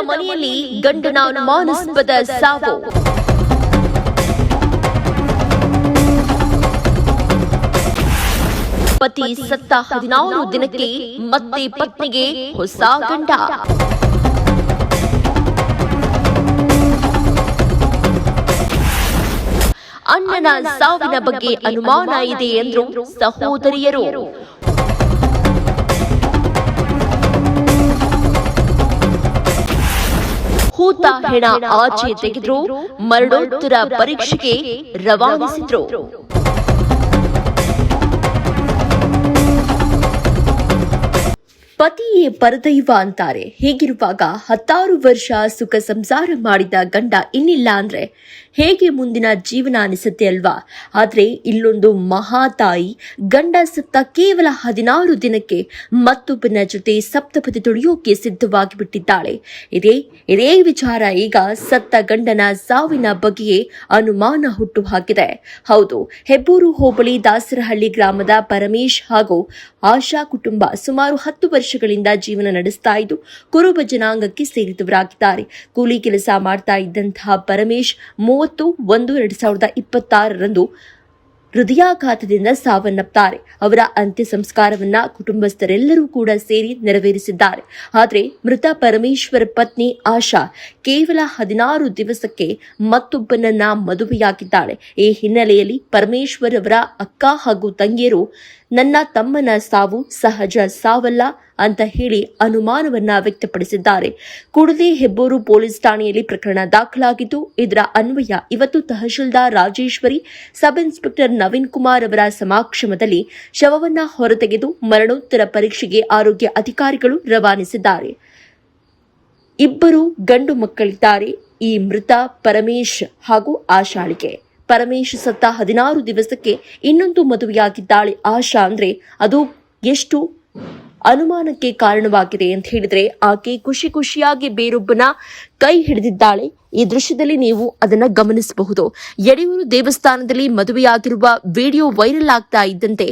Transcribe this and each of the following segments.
ಮನೆಯಲ್ಲಿ ಗಂಡನ ಅನುಮಾನಾಸ್ಪದ ಸಾವು. ಪತಿ ಸತ್ತ 16 ದಿನಕ್ಕೆ ಮತ್ತೆ ಪತ್ನಿಗೆ ಹೊಸ ಗಂಡ. ಅಣ್ಣನ ಸಾವಿನ ಬಗ್ಗೆ ಅನುಮಾನ ಇದೆ ಎಂದ್ರು ಸಹೋದರಿಯರು. ಹೂತ ಹೆಣ ಆಚೆ ತೆಗೆದ್ರು, ಮರಣೋತ್ತರ ಪರೀಕ್ಷೆಗೆ ರವಾನಿಸಿದ್ರು. ಪತಿಯೇ ಪರದೈವ ಅಂತಾರೆ. ಹೀಗಿರುವಾಗ 16 ವರ್ಷ ಸುಖ ಸಂಸಾರ ಮಾಡಿದ ಗಂಡ ಇನ್ನಿಲ್ಲ ಅಂದ್ರೆ ಹೇಗೆ ಮುಂದಿನ ಜೀವನ ಅನಿಸುತ್ತೆ ಅಲ್ವಾ? ಆದ್ರೆ ಇಲ್ಲೊಂದು ಮಹಾತಾಯಿ ಗಂಡ ಸತ್ತ ಕೇವಲ 16 ದಿನಕ್ಕೆ ಮತ್ತೊಬ್ಬನ ಜೊತೆ ಸಪ್ತಪದಿ ತುಳಿಯೋಕೆ ಸಿದ್ಧವಾಗಿ ಬಿಟ್ಟಿದ್ದಾಳೆ. ಇದೇ ವಿಚಾರ ಈಗ ಸತ್ತ ಗಂಡನ ಸಾವಿನ ಬಗ್ಗೆಯೇ ಅನುಮಾನ ಹುಟ್ಟು ಹಾಕಿದೆ. ಹೌದು, ಹೆಬ್ಬೂರು ಹೋಬಳಿ ದಾಸರಹಳ್ಳಿ ಗ್ರಾಮದ ಪರಮೇಶ್ ಹಾಗೂ ಆಶಾ ಕುಟುಂಬ ಸುಮಾರು 10 ವರ್ಷಗಳಿಂದ ಜೀವನ ನಡೆಸ್ತಾ ಇದ್ದು ಕುರುಬ ಜನಾಂಗಕ್ಕೆ ಸೇರಿದವರಾಗಿದ್ದಾರೆ. ಕೂಲಿ ಕೆಲಸ ಮಾಡ್ತಾ ಇದ್ದಂತಹ ಪರಮೇಶ್ 30/1/2026 ಹೃದಯಾಘಾತದಿಂದ ಸಾವನ್ನಪ್ತಾರೆ. ಅವರ ಅಂತ್ಯ ಸಂಸ್ಕಾರವನ್ನ ಕುಟುಂಬಸ್ಥರೆಲ್ಲರೂ ಕೂಡ ಸೇರಿ ನೆರವೇರಿಸಿದ್ದಾರೆ. ಆದರೆ ಮೃತ ಪರಮೇಶ್ವರ ಪತ್ನಿ ಆಶಾ ಕೇವಲ 16 ದಿವಸಕ್ಕೆ ಮತ್ತೊಬ್ಬನನ್ನ ಮದುವೆಯಾಗಿದ್ದಾಳೆ. ಈ ಹಿನ್ನೆಲೆಯಲ್ಲಿ ಪರಮೇಶ್ವರ್ ಅವರ ಅಕ್ಕ ಹಾಗೂ ತಂಗಿಯರು ನನ್ನ ತಮ್ಮನ ಸಾವು ಸಹಜ ಸಾವಲ್ಲ ಅಂತ ಹೇಳಿ ಅನುಮಾನವನ್ನ ವ್ಯಕ್ತಪಡಿಸಿದ್ದಾರೆ. ಕೂಡಲೇ ಹೆಬ್ಬೂರು ಪೊಲೀಸ್ ಠಾಣೆಯಲ್ಲಿ ಪ್ರಕರಣ ದಾಖಲಾಗಿದ್ದು, ಇದರ ಅನ್ವಯ ಇವತ್ತು ತಹಶೀಲ್ದಾರ್ ರಾಜೇಶ್ವರಿ, ಸಬ್ ಇನ್ಸ್ಪೆಕ್ಟರ್ ನವೀನ್ ಕುಮಾರ್ ಅವರ ಸಮಕ್ಷಮದಲ್ಲಿ ಶವವನ್ನ ಹೊರತೆಗೆದು ಮರಣೋತ್ತರ ಪರೀಕ್ಷೆಗೆ ಆರೋಗ್ಯ ಅಧಿಕಾರಿಗಳು ರವಾನಿಸಿದ್ದಾರೆ. 2 ಗಂಡು ಮಕ್ಕಳಿದ್ದಾರೆ ಈ ಮೃತ ಪರಮೇಶ್ ಹಾಗೂ ಆಶಾಳಿಗೆ. ಪರಮೇಶ್ ಸತ್ತ 16 ದಿವಸಕ್ಕೆ ಇನ್ನೊಂದು ಮದುವೆಯಾಗಿದ್ದಾಳೆ ಆಶಾ. ಅಂದ್ರೆ ಅದು ಎಷ್ಟು ಅನುಮಾನಕ್ಕೆ ಕಾರಣವಾಗಿದೆ ಅಂತ ಹೇಳಿದ್ರೆ, ಆಕೆ ಖುಷಿಯಾಗಿ ಬೇರೊಬ್ಬನ ಕೈ ಹಿಡಿದಿದ್ದಾಳೆ. ಈ ದೃಶ್ಯದಲ್ಲಿ ನೀವು ಅದನ್ನ ಗಮನಿಸಬಹುದು. ಯಡಿಯೂರು ದೇವಸ್ಥಾನದಲ್ಲಿ ಮದುವೆಯಾಗಿರುವ ವಿಡಿಯೋ ವೈರಲ್ ಆಗ್ತಾ ಇದ್ದಂತೆ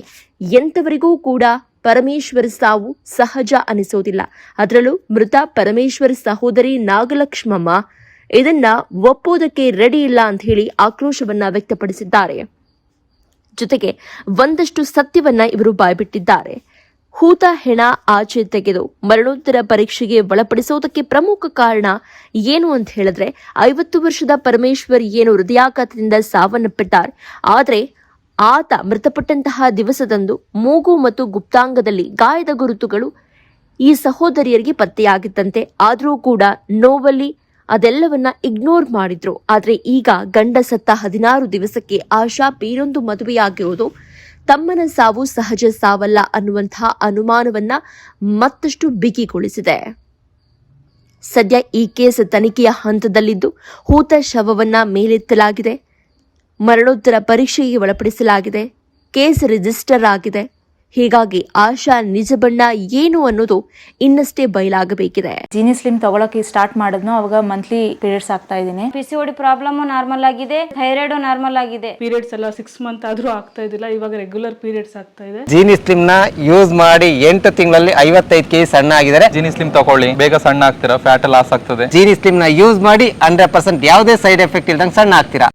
ಎಂತವರಿಗೂ ಕೂಡ ಪರಮೇಶ್ವರ ಸಾವು ಸಹಜ ಅನಿಸೋದಿಲ್ಲ. ಅದರಲ್ಲೂ ಮೃತ ಪರಮೇಶ್ವರ ಸಹೋದರಿ ನಾಗಲಕ್ಷ್ಮಮ್ಮ ಇದನ್ನ ಒಪ್ಪೋದಕ್ಕೆ ರೆಡಿ ಇಲ್ಲ ಅಂತ ಹೇಳಿ ಆಕ್ರೋಶವನ್ನ ವ್ಯಕ್ತಪಡಿಸಿದ್ದಾರೆ. ಜೊತೆಗೆ ಒಂದಷ್ಟು ಸತ್ಯವನ್ನ ಇವರು ಬಾಯ್ಬಿಟ್ಟಿದ್ದಾರೆ. ಹೂತ ಹೆಣ ಆಚೆ ತೆಗೆದು ಮರಣೋತ್ತರ ಪರೀಕ್ಷೆಗೆ ಒಳಪಡಿಸೋದಕ್ಕೆ ಪ್ರಮುಖ ಕಾರಣ ಏನು ಅಂತ ಹೇಳಿದ್ರೆ, 50 ವರ್ಷದ ಪರಮೇಶ್ವರ್ ಏನು ಹೃದಯಾಘಾತದಿಂದ ಸಾವನ್ನಪ್ಪಿದ್ದಾರೆ. ಆದರೆ ಆತ ಮೃತಪಟ್ಟಂತಹ ದಿವಸದಂದು ಮೂಗು ಮತ್ತು ಗುಪ್ತಾಂಗದಲ್ಲಿ ಗಾಯದ ಗುರುತುಗಳು ಈ ಸಹೋದರಿಯರಿಗೆ ಪತ್ತೆಯಾಗಿತ್ತಂತೆ. ಆದರೂ ಕೂಡ ನೋವಲ್ಲಿ ಅದೆಲ್ಲವನ್ನ ಇಗ್ನೋರ್ ಮಾಡಿದ್ರು. ಆದ್ರೆ ಈಗ ಗಂಡ ಸತ್ತ 16 ದಿವಸಕ್ಕೆ ಆಶಾ ಬೇರೊಂದು ಮದುವೆಯಾಗಿರೋದು ತಮ್ಮನ ಸಾವು ಸಹಜ ಸಾವಲ್ಲ ಅನ್ನುವಂತಹ ಅನುಮಾನವನ್ನ ಮತ್ತಷ್ಟು ಬಿಗಿಗೊಳಿಸಿದೆ. ಸದ್ಯ ಈ ಕೇಸ್ ತನಿಖೆಯ ಹಂತದಲ್ಲಿದ್ದು ಹೂತ ಶವವನ್ನ ಮೇಲೆತ್ತಲಾಗಿದೆ, ಮರಣೋತ್ತರ ಪರೀಕ್ಷೆಗೆ ಒಳಪಡಿಸಲಾಗಿದೆ, ಕೇಸ್ ರಿಜಿಸ್ಟರ್ ಆಗಿದೆ. ಹೀಗಾಗಿ ಆಶಾ ನಿಜ ಬಣ್ಣ ಏನು ಅನ್ನೋದು ಇನ್ನಷ್ಟೇ ಬಯಲಾಗಬೇಕಿದೆ. ಜೀನಿ ಸ್ಲಿಮ್ ತಗೊಳಕ್ಕೆ ಸ್ಟಾರ್ಟ್ ಮಾಡಿದ್ನು ಅವಾಗ ಮಂತ್ಲಿ ಪೀರಿಯಡ್ಸ್ ಆಗ್ತಾ ಇದೀನಿ. PCOD ಪ್ರಾಬ್ಲಮ್ ನಾರ್ಮಲ್ ಆಗಿದೆ, ಥೈರಾಯ್ಡ್ ನಾರ್ಮಲ್ ಆಗಿದೆ. ಪೀರಿಯಡ್ಸ್ ಎಲ್ಲ 6 ಮಂತ್ ಆದ್ರೂ ಆಗ್ತಾ ಇದ್ದಿಲ್ಲ, ಇವಾಗ ರೆಗ್ಯುಲರ್ ಪೀರಿಯಡ್ಸ್ ಆಗ್ತಾ ಇದೆ. ಜೀನಿ ಸ್ಲಿಮ್ ನ ಯೂಸ್ ಮಾಡಿ 8 ತಿಂಗಳಲ್ಲಿ 55 kg ಸಣ್ಣ ಆಗಿದ್ದಾರೆ. ಜೀನಿ ಸ್ಲಿಮ್ ತಗೊಳ್ಳಿ, ಬೇಗ ಸಣ್ಣ ಆಗ್ತೀರಾ, ಫ್ಯಾಟ್ ಲಾಸ್ ಆಗ್ತದೆ. ಜೀನಿ ಸ್ಲಿಮ್ ನ ಯೂಸ್ ಮಾಡಿ 100% ಯಾವುದೇ ಸೈಡ್ ಎಫೆಕ್ಟ್ ಇಲ್ದಂಗೆ ಸಣ್ಣ ಆಗ್ತೀರಾ.